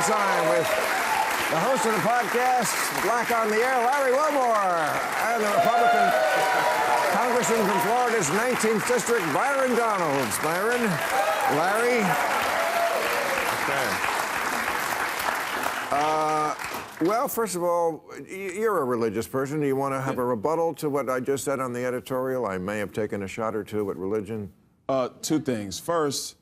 Time with the host of the podcast, Black on the Air, Larry Wilmore, and the Republican Congressman from Florida's 19th District, Byron Donalds. Byron, Larry. Well, first of all, you're a religious person. Do you want to have a rebuttal to what I just said on the editorial? I may have taken a shot or two at religion. Two things. First,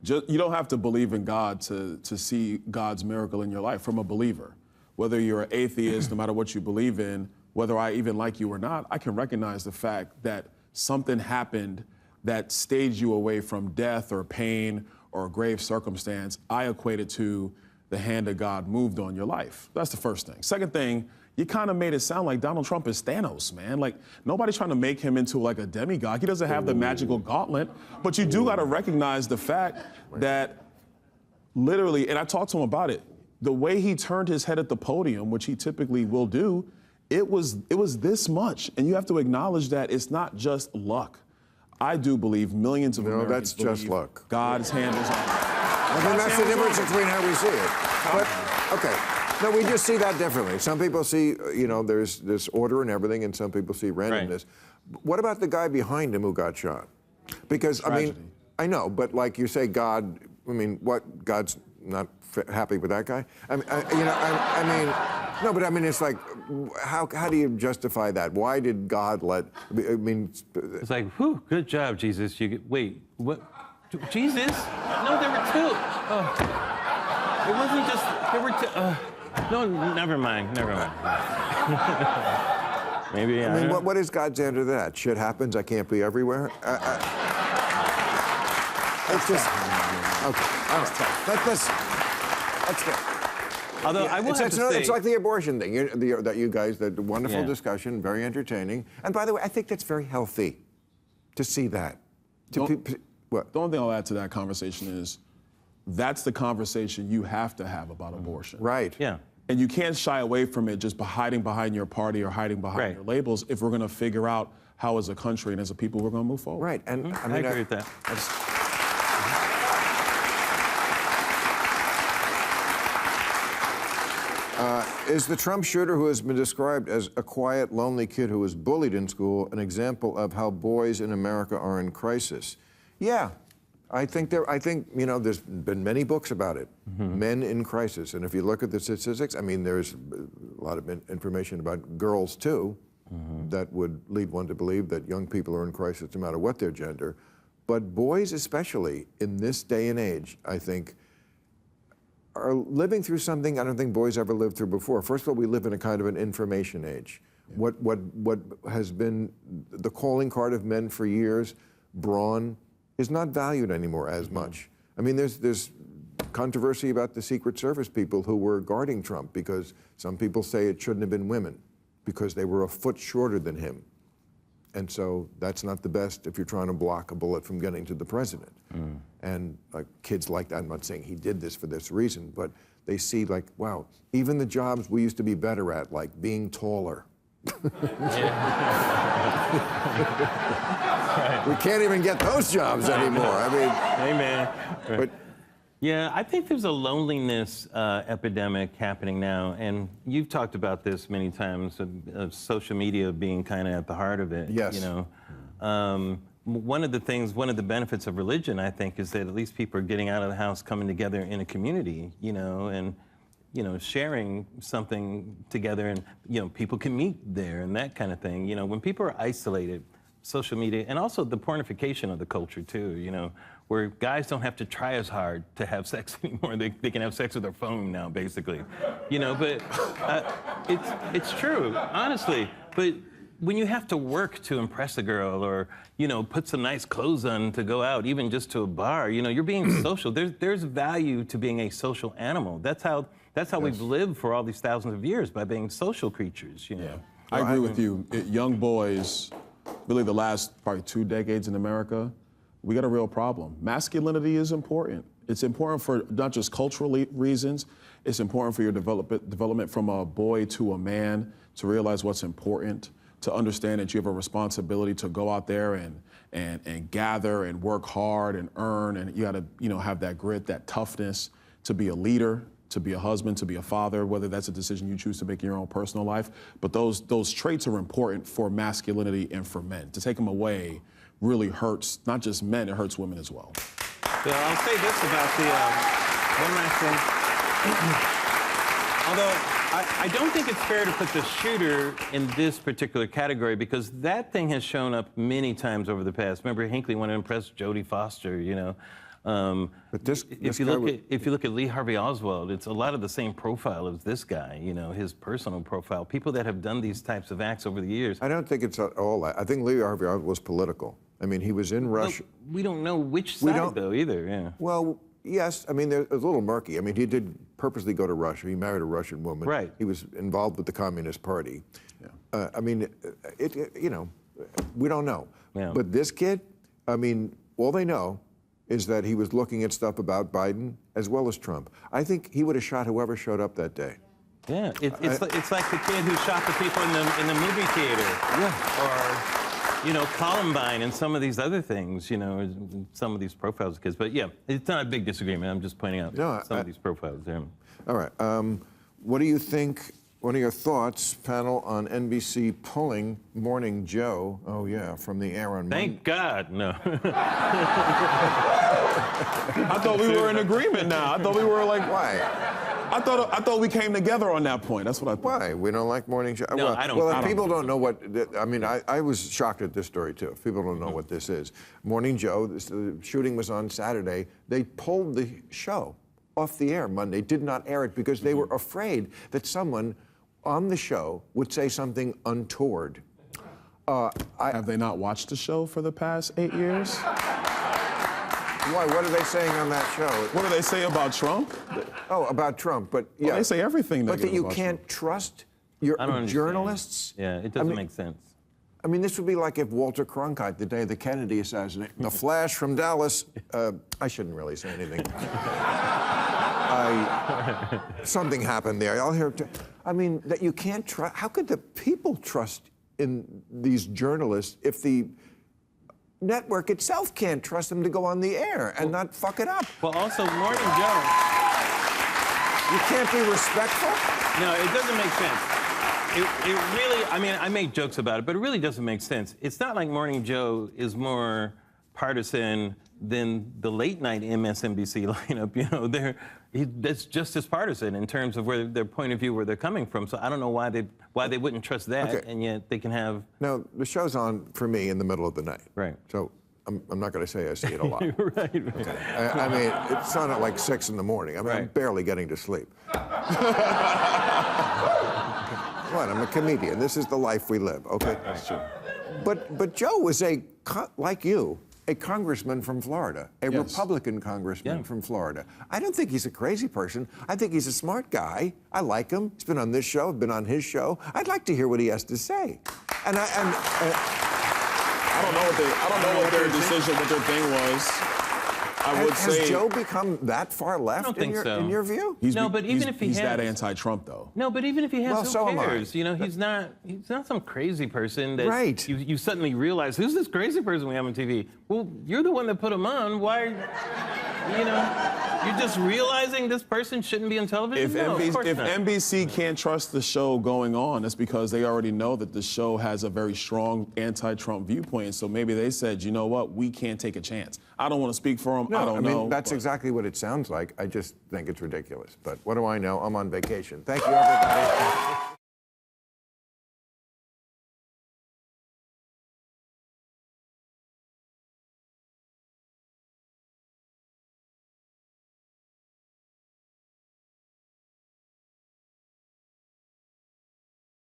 you don't have to believe in God to see God's miracle in your life from a believer. Whether you're an atheist, no matter what you believe in, whether I even like you or not, I can recognize the fact that something happened that stayed you away from death or pain or a grave circumstance. I equate it to the hand of God moved on your life. That's the first thing. Second thing, you kind of made it sound like Donald Trump is Thanos, man. Like, nobody's trying to make him into like a demigod. He doesn't have the magical gauntlet. But you do got to recognize the fact that literally, and I talked to him about it, the way he turned his head at the podium, which he typically will do, it was this much. And you have to acknowledge that it's not just luck. I do believe millions of Americans that's just luck. God's hand is on it. I mean, that's the difference between how we see it. But, okay. No, we just see that differently. Some people see, there's this order and everything, and some people see randomness. Right. What about the guy behind him who got shot? Because, Tragedy. I know, but like you say, God, God's not happy with that guy? No, but it's like, how do you justify that? Why did God let, It's like, whew, good job, Jesus. Wait, what? Jesus? No, there were two. It wasn't just, there were two. No, never mind. Maybe, what is God's answer to that? Shit happens, I can't be everywhere? It's just, okay, all right. Let's go. Although I will have to say, it's like the abortion thing, that you guys, the wonderful discussion, very entertaining. And by the way, I think that's very healthy to see that. The only thing I'll add to that conversation is that's the conversation you have to have about abortion. Right. Yeah. And you can't shy away from it just by hiding behind your party or hiding behind your labels if we're going to figure out how as a country and as a people we're going to move forward. Right. And I agree with that. Is the Trump shooter, who has been described as a quiet, lonely kid who was bullied in school, an example of how boys in America are in crisis? Yeah, I think there's been many books about it, men in crisis. And if you look at the statistics, there's a lot of information about girls too, that would lead one to believe that young people are in crisis no matter what their gender. But boys especially, in this day and age, I think, are living through something I don't think boys ever lived through before. First of all, we live in a kind of an information age. Yeah. What has been the calling card of men for years, brawn, is not valued anymore as much. There's controversy about the Secret Service people who were guarding Trump, because some people say it shouldn't have been women because they were a foot shorter than him. And so that's not the best if you're trying to block a bullet from getting to the president. And kids like that, I'm not saying he did this for this reason, but they see like, wow, even the jobs we used to be better at, like being taller. We can't even get those jobs anymore. Amen. But yeah, I think there's a loneliness epidemic happening now, and you've talked about this many times, of social media being kind of at the heart of it. Yes. One of the benefits of religion, I think, is that at least people are getting out of the house, coming together in a community, and sharing something together, and people can meet there and that kind of thing. When people are isolated, social media, and also the pornification of the culture too, where guys don't have to try as hard to have sex anymore. They can have sex with their phone now, basically. But it's true, honestly. But when you have to work to impress a girl, or put some nice clothes on to go out, even just to a bar, you're being social. There's value to being a social animal. That's how we've lived for all these thousands of years, by being social creatures. Yeah, I agree with you. Young boys, really the last probably 2 decades in America, we got a real problem. Masculinity is important. It's important for not just cultural reasons. It's important for your development from a boy to a man, to realize what's important, to understand that you have a responsibility to go out there and gather and work hard and earn, and you got to have that grit, that toughness to be a leader, to be a husband, to be a father, whether that's a decision you choose to make in your own personal life. But those traits are important for masculinity and for men. To take them away really hurts not just men, it hurts women as well. So I'll say this about the one last thing. Although I don't think it's fair to put the shooter in this particular category because that thing has shown up many times over the past. Remember, Hinckley wanted to impress Jodie Foster, you know. But if you look at Lee Harvey Oswald, it's a lot of the same profile as this guy, you know, his personal profile. People that have done these types of acts over the years. I don't think it's all that. I think Lee Harvey Oswald was political. I mean, he was in Russia. We don't know which side, though, either, yeah. Well, yes. I mean, it's a little murky. I mean, he did purposely go to Russia. He married a Russian woman. Right. He was involved with the Communist Party. Yeah. I mean, you know, we don't know. Yeah. But this kid, I mean, all they know is that he was looking at stuff about Biden as well as Trump. I think he would have shot whoever showed up that day. Yeah, it's like the kid who shot the people in the movie theater. Yeah. Or, you know, Columbine and some of these other things, you know, some of these profiles of kids. But yeah, it's not a big disagreement. I'm just pointing out some of these profiles there. All right. What do you think, what are your thoughts, panel, on NBC pulling Morning Joe, oh yeah, from the air on Monday? Thank God, no. I thought we were in agreement now. I thought we were like, Why? I thought we came together on that point. That's what I thought. Why? We don't like Morning Joe? No, well, I don't. Well, if people don't know what, I mean, I was shocked at this story too. If people don't know what this is. Morning Joe, the shooting was on Saturday. They pulled the show off the air Monday, did not air it because they were afraid that someone on the show would say something untoward. Have they not watched the show for the past 8 years? Why? What are they saying on that show? What do they say about Trump? Oh, about Trump, but yeah. Well, they say everything but negative that you about can't Trump. trust your I don't understand. journalists? Yeah, it doesn't make sense. I mean, this would be like if Walter Cronkite, the day of the Kennedy assassination, the Flash from Dallas, I shouldn't really say anything. Something happened there. I'll hear. I mean, that you can't trust. How could the people trust in these journalists if the network itself can't trust them to go on the air and not fuck it up? Well, also, Morning Joe. You can't be respectful? No, it doesn't make sense. It really, I mean, I make jokes about it, but it really doesn't make sense. It's not like Morning Joe is more partisan than the late night MSNBC lineup. You know, it's just as partisan in terms of where their point of view, where they're coming from. So I don't know why they wouldn't trust that, Okay. and yet they can have. Now, the show's on for me in the middle of the night. Right. So I'm not going to say I see it a lot. right. Okay. I mean, it's on at like 6 in the morning. I mean, I'm Right. barely getting to sleep. What? I'm a comedian. This is the life we live. Okay. That's true. But Joe was like you, a congressman from Florida, a Republican congressman from Florida. I don't think he's a crazy person. I think he's a smart guy. I like him. He's been on this show. I've been on his show. I'd like to hear what he has to say. And I don't know what their decision, what their thing was. I would say. Has Joe become that far left I don't think so. in your view? No, but even if he's he that has- anti-Trump though. No, but even if he has, Well, so who am I. cares? You know, he's not some crazy person that Right. you suddenly realize, who's this crazy person we have on TV? Well, you're the one that put him on. Why, you know, you're just realizing this person shouldn't be on television? If, No, of course if not. NBC can't trust the show going on, it's because they already know that the show has a very strong anti-Trump viewpoint. And so maybe they said, you know what, we can't take a chance. I don't want to speak for them. No, I don't know. That's exactly what it sounds like. I just think it's ridiculous. But what do I know? I'm on vacation. Thank you, everybody.